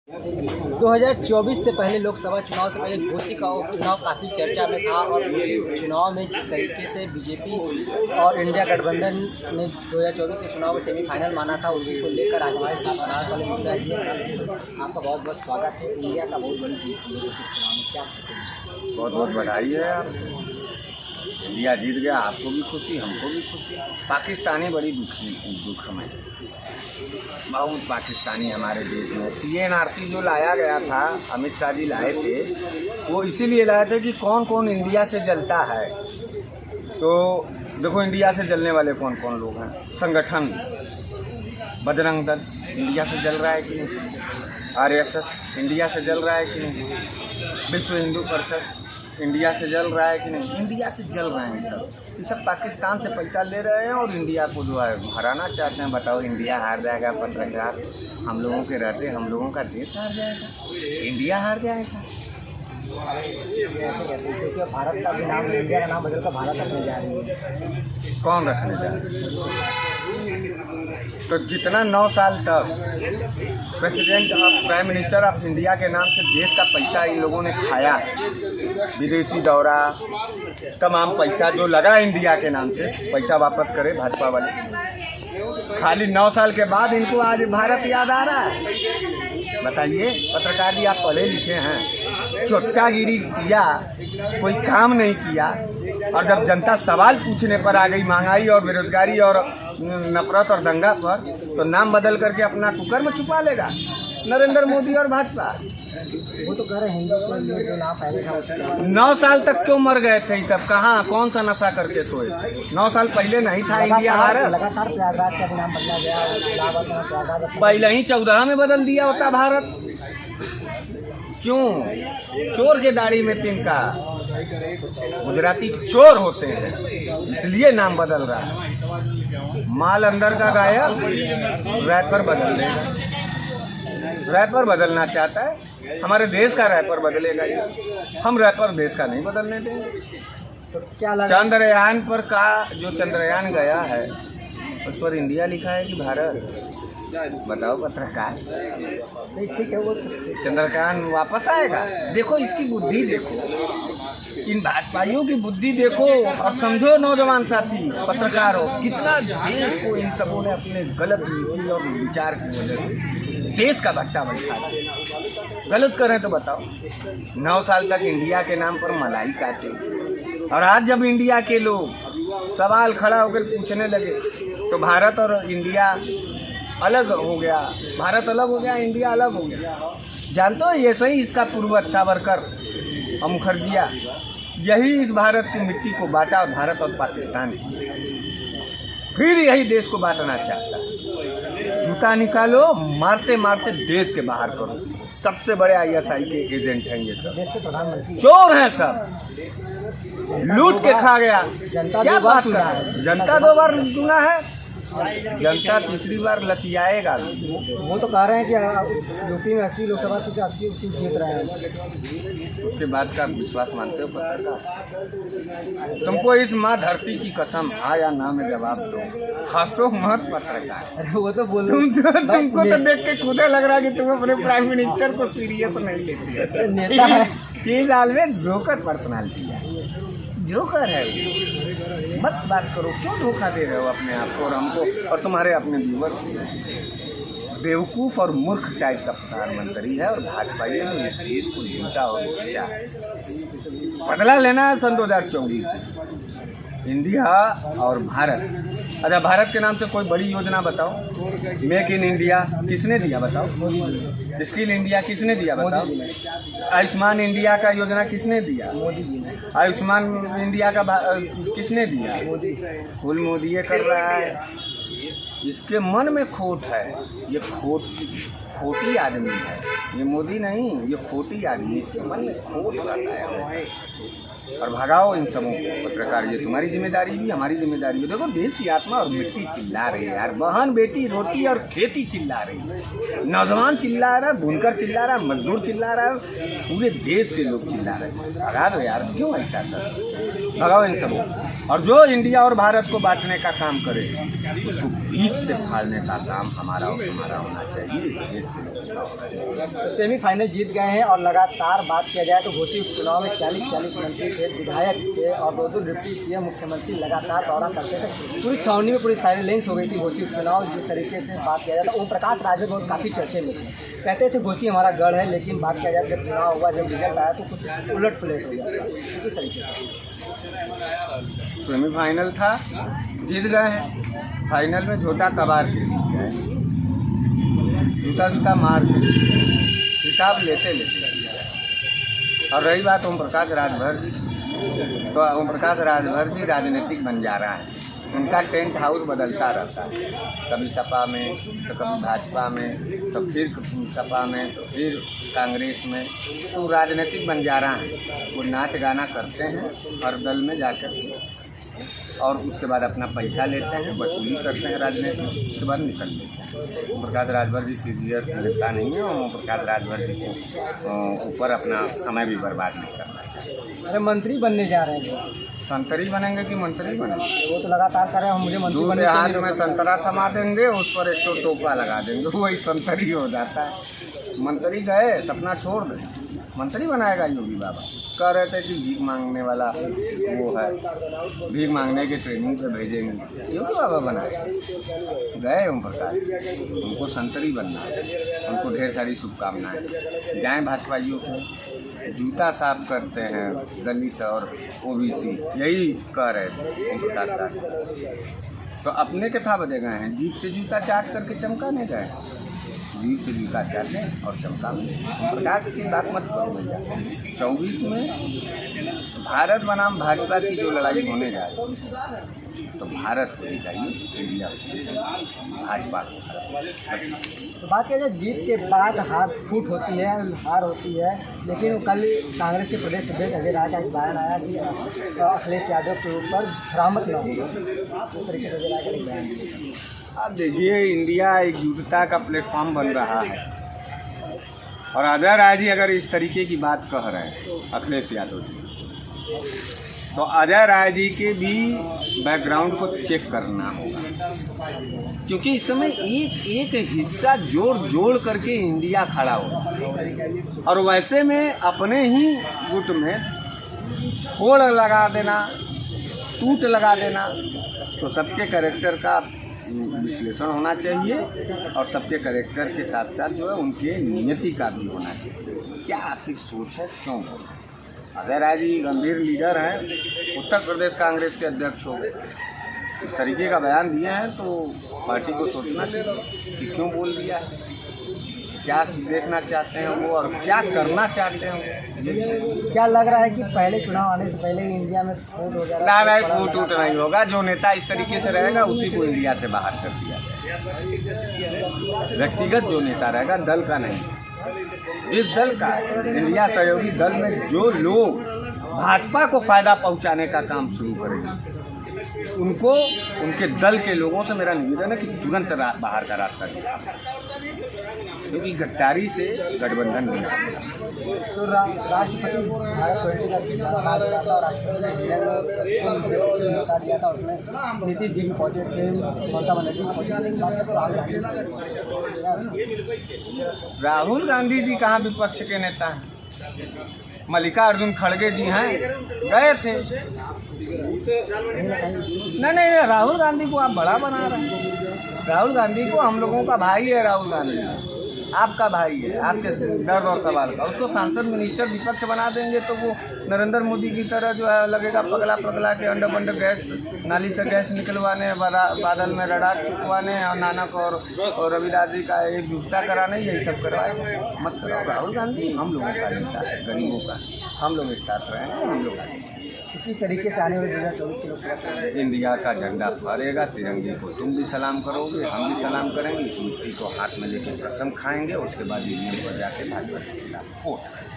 2024 से पहले लोकसभा चुनाव से पहले घोसी का उपचुनाव काफ़ी चर्चा में था और घोसी चुनाव में जिस तरीके से बीजेपी और इंडिया गठबंधन ने 2024 के चुनाव को सेमीफाइनल माना था, उसी को लेकर आज हमारे साथ बनारस वाले मिश्रा जी आपका बहुत बहुत स्वागत है। इंडिया का बहुत बड़ी जीत हुई है चुनाव में, क्या बहुत बहुत बधाई है आप। इंडिया जीत गया, आपको भी खुशी, हमको भी खुशी। पाकिस्तानी बड़ी दुख में बहुत पाकिस्तानी हमारे देश में। CNRC जो लाया गया था, अमित शाह जी लाए थे, वो इसीलिए लाए थे कि कौन कौन इंडिया से जलता है। तो देखो इंडिया से जलने वाले कौन कौन लोग हैं। संगठन बजरंग दल इंडिया से जल रहा है कि नहीं, RSS इंडिया से जल रहा है कि नहीं, विश्व हिंदू परिषद इंडिया से जल रहा है कि नहीं, इंडिया से जल रहे हैं ये सब पाकिस्तान से पैसा ले रहे हैं और इंडिया को जो है हराना चाहते हैं। बताओ, इंडिया हार जाएगा, पत्रकार हम लोगों के रहते, हम लोगों का देश हार जाएगा, इंडिया हार जाएगा। क्योंकि भारत का भी नाम, इंडिया का नाम बदलकर भारत रखने जा रही है। कौन रखने जा रहे हैं? तो जितना 9 साल तक प्राइम मिनिस्टर ऑफ इंडिया के नाम से देश का पैसा इन लोगों ने खाया, विदेशी दौरा, तमाम पैसा जो लगा इंडिया के नाम से, पैसा वापस करे भाजपा वाले। खाली 9 साल के बाद इनको आज भारत याद आ रहा है। बताइए पत्रकार जी, आप पढ़े लिखे हैं, चोट्टागिरी किया, कोई काम नहीं किया, और जब जनता सवाल पूछने पर आ गई महंगाई और बेरोजगारी और नफरत और दंगा पर, तो नाम बदल करके अपना कुकर में छुपा लेगा नरेंद्र मोदी और भाजपा। वो तो कह रहे हैं हिंदू के लिए जो नाम पहले था 9 साल तक क्यों मर गए थे ये सब? कहाँ कौन सा नशा करके सोए? 9 साल पहले नहीं था इंडिया भारत। लगातार प्रयागराज का भी नाम बदला गया, पहले ही 14 में बदल दिया होता भारत। क्यों? चोर के दाढ़ी में तिनका, गुजराती चोर होते हैं इसलिए नाम बदल रहा है। माल अंदर का गायब, रैपर बदल देगा। रैपर बदलना चाहता है, हमारे देश का रैपर बदलेगा ये। हम रैपर देश का नहीं बदलने देंगे। तो क्या लगा? चंद्रयान पर का जो चंद्रयान गया है उस पर इंडिया लिखा है कि भारत? बताओ पत्रकार। नहीं ठीक है, वो चंद्रयान वापस आएगा। देखो इसकी बुद्धि, देखो इन भाजपाइयों की बुद्धि देखो, और समझो नौजवान साथी पत्रकारों, कितना देश को इन सबों ने अपने गलत नीति और विचार की वजह से देश का भट्टा बैठा दिया। गलत करें तो बताओ। 9 साल तक इंडिया के नाम पर मलाई काटे, और आज जब इंडिया के लोग सवाल खड़ा होकर पूछने लगे तो भारत और इंडिया अलग हो गया, भारत अलग हो गया, इंडिया अलग हो गया। जानते हो, ये सही इसका पूर्वज सावरकर और मुखर्जिया, यही इस भारत की मिट्टी को बांटा, और भारत और पाकिस्तान की, फिर यही देश को बांटना चाहता है। जूता निकालो, मारते मारते देश के बाहर करो। सबसे बड़े ISI के एजेंट हैं ये सब, देश के प्रधानमंत्री चोर हैं सब, लूट के खा गया। क्या बात कर रहा है? जनता 2 बार चुना है, जनता तीसरी बार लतियाएगा। वो तो कह रहे हैं कि यूपी में 80 लोकसभा सीट 80 सीट जीत रहे हैं। उसके बाद का विश्वास मानते हो पत्रकार? तुमको इस माँ धरती की कसम, हाँ या ना में जवाब दो, हंसो मत पत्रकार। वो तो बोल तुमको तो देख के खुद लग रहा है कि तुम अपने प्राइम मिनिस्टर को सीरियस नहीं लेते। नेता है, ये साल में जोकर पर्सनालिटी है, जोकर है। मत बात करो, क्यों धोखा दे रहे हो अपने आप को और हमको और तुम्हारे अपने व्यूअर्स। बेवकूफ़ और मूर्ख टाइप का प्रधानमंत्री है, और भाजपा ने इस देश को लूटा और बेचा। बदला लेना है सन 2024 में। इंडिया और भारत। अच्छा, भारत के नाम से कोई बड़ी योजना बताओ। मेक इन इंडिया किसने दिया बताओ? स्किल इंडिया किसने दिया बताओ? आयुष्मान इंडिया का योजना किसने दिया? मोदी जी ने। आयुष्मान इंडिया का किसने दिया? कुल मोदी कर रहा है। इसके मन में खोट है, ये खोटी आदमी है, ये मोदी नहीं, ये खोटी आदमी। इसके मन में खोट रहता है, और भगाओ इन सबों को। पत्रकार, ये तुम्हारी जिम्मेदारी भी, हमारी जिम्मेदारी भी। देखो देश की आत्मा और मिट्टी चिल्ला रही है यार, बहन बेटी रोटी और खेती चिल्ला रही है, नौजवान चिल्ला रहा है, बुनकर चिल्ला रहा है, मजदूर चिल्ला रहा है, पूरे देश के लोग चिल्ला रहे हैं। भगा दो यार, क्यों ऐसा कर? भगाओ इन सबको। और जो इंडिया और भारत को बांटने का काम करे उसको बीच से फाड़ने का काम हमारा और तुम्हारा होना चाहिए। इस देश के लोग सेमीफाइनल जीत गए हैं और लगातार बात किया जाए तो घोसी उपचुनाव में 40 मंत्री थे, विधायक थे और 2 डिप्टी सीएम मुख्यमंत्री लगातार दौरा करते थे। पूरी छावनी में पूरी साइलेंस हो गई थी घोसी उपचुनाव। जिस तरीके से बात किया जाता ओम प्रकाश राजभर बहुत काफ़ी चर्चे में थे, कहते थे घोसी हमारा गढ़ है, लेकिन बात किया जाए जब चुनाव हुआ, जब रिजल्ट आया तो कुछ उलट पुलट हो गया। किस तरीके से सेमीफाइनल था, जीत गए हैं, फाइनल में झोटा कबार के जीत गए, जूता मार के हिसाब लेते। और रही बात ओम प्रकाश राजभर, तो ओम प्रकाश राजभर भी राजनीतिक बंजारा है। उनका टेंट हाउस बदलता रहता है, कभी सपा में तो कभी भाजपा में, तो फिर सपा में, तो फिर कांग्रेस में। तो राजनीतिक बंजारा हैं, वो नाच गाना करते हैं हर दल में जाकर और उसके बाद अपना पैसा लेते हैं, वसूली करते हैं राजनीति में, उसके बाद निकल लेते हैं। ओम प्रकाश राजभर जी सीरियस नेता नहीं है, ओम प्रकाश राजभर जी को ऊपर अपना समय भी बर्बाद नहीं करना चाहिए। अरे मंत्री बनने जा रहे हैं, संतरी बनेंगे कि मंत्री बनेंगे? वो तो लगातार कर रहे हैं, मुझे मंत्री दूसरे हाथ में संतरा थमा देंगे, उस पर 100 टोपा लगा देंगे, वही संतरी हो जाता है। मंत्री गए, सपना छोड़ दे, मंत्री बनाएगा योगी बाबा। कह रहे थे कि भीख मांगने वाला वो है, भीख मांगने के ट्रेनिंग पे भेजेंगे, योगी बाबा बनाएगा। गए ओम प्रकाश, उनको संतरी बनना है, उनको ढेर सारी शुभकामनाएं। जाएँ भाजपाइयों को, जूता साफ करते हैं दलित और ओबीसी, यही कह रहे थे ओम प्रकाश राजभर। तो अपने के था बदे गए हैं, जीप से जूता चाट करके चमकाने गए, जीप से जूता चाटने और चमकाने। प्रकाश की बात मत करो भैया। 24 में भारत बनाम भाजपा की जो लड़ाई होने जा रही है, तो भारत को दिखाइए, इंडिया को, भाजपा को। तो बात किया जाए जीत के बाद हार होती है, लेकिन कल कांग्रेस के प्रदेश अध्यक्ष अजय राय का एक बयान आया कि अखिलेश यादव के ऊपर भ्रामक न हो, इस तरीके से अजय राय का एक बयान दिया। अब देखिए, इंडिया एकजुटता का प्लेटफॉर्म बन रहा है और अजय राय जी अगर इस तरीके की बात कह रहे हैं अखिलेश यादव जी, तो अजय राय जी के भी बैकग्राउंड को चेक करना होगा, क्योंकि इस समय एक हिस्सा जोड़ करके इंडिया खड़ा हो और वैसे में अपने ही गुट में होड़ लगा देना, टूट लगा देना, तो सबके कैरेक्टर का विश्लेषण होना चाहिए और सबके कैरेक्टर के साथ साथ जो है उनके नियति का भी होना चाहिए। क्या आपकी सोच है, क्यों हो? अजय राय जी गंभीर लीडर हैं, उत्तर प्रदेश कांग्रेस के अध्यक्ष हो, इस तरीके का बयान दिए हैं तो पार्टी को सोचना चाहिए कि क्यों बोल दिया है, क्या देखना चाहते हैं वो और क्या करना चाहते हैं। क्या लग रहा है कि पहले चुनाव आने से पहले ही इंडिया में फूट हो जाएगा? ना नहीं, फूट नहीं होगा। जो नेता इस तरीके से रहेगा उसी को इंडिया से बाहर कर दिया जाएगा। व्यक्तिगत जो नेता रहेगा, दल का नहीं। जिस दल का इंडिया सहयोगी दल में जो लोग भाजपा को फायदा पहुंचाने का काम शुरू करेंगे, उनको उनके दल के लोगों से मेरा निवेदन है कि तुरंत बाहर का रास्ता दिखाएं, क्योंकि गद्दारी से गठबंधन नहीं होगा। तो राष्ट्रपति भारत पलटने का सिद्धांत था, राष्ट्रपति नीतीश जी भी पहुंचे थे, ममता बनर्जी पहुंचे थे। राहुल गांधी जी कहाँ विपक्ष के नेता हैं? मल्लिकार्जुन खड़गे जी हैं, गए थे। नहीं, राहुल गांधी को आप बड़ा बना रहे हैं। राहुल गांधी को, हम लोगों का भाई है राहुल गांधी, आपका भाई है, आपके दर्द और सवाल का। उसको सांसद मिनिस्टर विपक्ष बना देंगे तो वो नरेंद्र मोदी की तरह जो है लगेगा पगला के अंडर बंडर गैस नाली से गैस निकलवाने, बादल में रडार छुपवाने और नानक और रविदास जी का एक जुटता कराने, यही सब करवाए। मत करो। राहुल गांधी हम लोगों का नेता है, गरीबों का, हम लोग एक साथ रहेंगे, हम लोग का। किस तरीके से आने वाले 2024 के लोकसभा इंडिया का झंडा फहरेगा, तिरंगे को तुम भी सलाम करोगे, हम भी सलाम करेंगे, इस मिट्टी को हाथ में लेकर कसम खाएंगे, उसके बाद यूनियन पर जाके भाजपा के खिलाफ वोट करेंगे।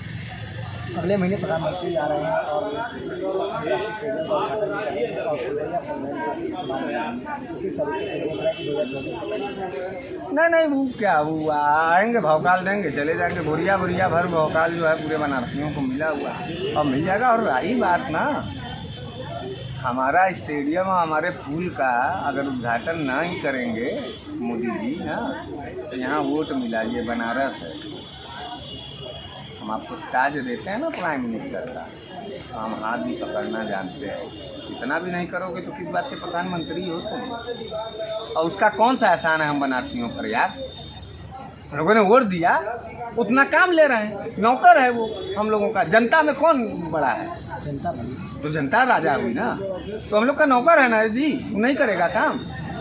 अगले महीने प्रधानमंत्री आ रहे हैं और किस तरीके से देख रहे हैं कि 2024 नहीं वो क्या हुआ, आएंगे भौकाल देंगे चले जाएंगे। बोरिया भर भौकाल जो है पूरे बनारसियों को मिला हुआ और मिल जाएगा। और रही बात ना हमारा स्टेडियम और हमारे पुल का अगर उद्घाटन ना ही करेंगे मोदी जी ना, तो यहाँ वोट मिला, ये बनारस है। हम आपको ताज देते हैं ना प्राइम मिनिस्टर का, तो हम हाथ भी पकड़ना जानते हैं। इतना भी नहीं करोगे तो किस बात के प्रधानमंत्री हो तुम? और उसका कौन सा एहसान है हम बनारसियों पर यार? लोगों ने वोट दिया, उतना काम ले रहे हैं, नौकर है वो हम लोगों का। जनता में कौन बड़ा है? जनता बनी। तो जनता राजा हुई ना, तो हम लोग का नौकर है ना जी, नहीं करेगा काम।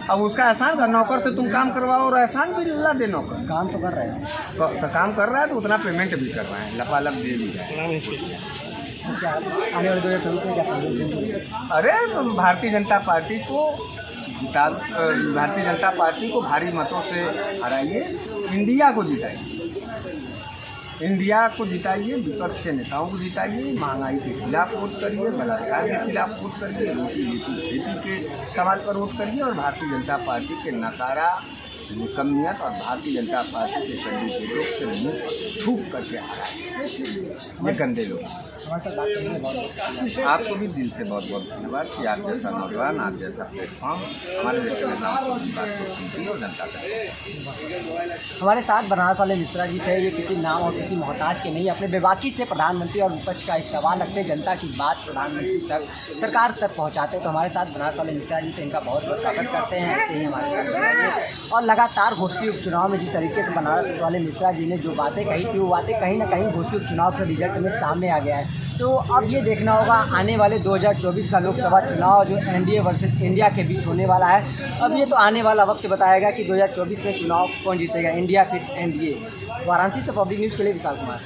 अब उसका एहसान का, नौकर से तुम काम करवाओ और एहसान भी ला दे नौकर। काम तो कर रहे हैं, तो काम कर रहा है तो उतना पेमेंट भी कर रहा है, लपालप दे भी जाए। तो क्या आने वाले 2024 में क्या संदेश देंगे? अरे भारतीय जनता पार्टी को जिता, भारतीय जनता पार्टी को भारी मतों से हराइए, इंडिया को जिताइए, इंडिया को जिताइए, विपक्ष के नेताओं को जिताइए, महंगाई के खिलाफ वोट करिए, बलात्कार के खिलाफ वोट करिए, रोटी खेती के सवाल पर वोट करिए, और भारतीय जनता पार्टी के नकारा, निकम्मियत और भारतीय जनता पार्टी के कैंडिडेटों से मुँह थूक करके हराइए, ये गंदे लोग। हमारे साथ बात करने में बहुत आपको भी दिल से बहुत बहुत धन्यवाद कि आप जैसा नौजवान, आप जैसा प्लेटफॉर्म हमारे जैसे नेताओं की बात को सुनती है और जनता तक। हमारे साथ बनारस वाले मिश्रा जी थे। ये किसी नाम और किसी मोहताज के नहीं, अपने बेबाकी से प्रधानमंत्री और विपक्ष का एक सवाल रखते, जनता की बात प्रधानमंत्री तक, सरकार तक पहुंचाते। तो हमारे साथ बनारस वाले मिश्रा जी थे, इनका बहुत बहुत स्वागत करते हैं। ऐसे ही हमारे साथ रहिए। और लगातार घोसी उपचुनाव में जिस तरीके से बनारस वाले मिश्रा जी ने जो बातें कही थी, वो बातें कहीं ना कहीं घोसी उपचुनाव के रिजल्ट में सामने आ गया है। तो अब ये देखना होगा आने वाले 2024 का लोकसभा चुनाव जो एनडीए वर्सेस इंडिया के बीच होने वाला है। अब ये तो आने वाला वक्त बताएगा कि 2024 में चुनाव कौन जीतेगा, इंडिया फिर एनडीए। वाराणसी से पब्लिक न्यूज़ के लिए विशाल कुमार।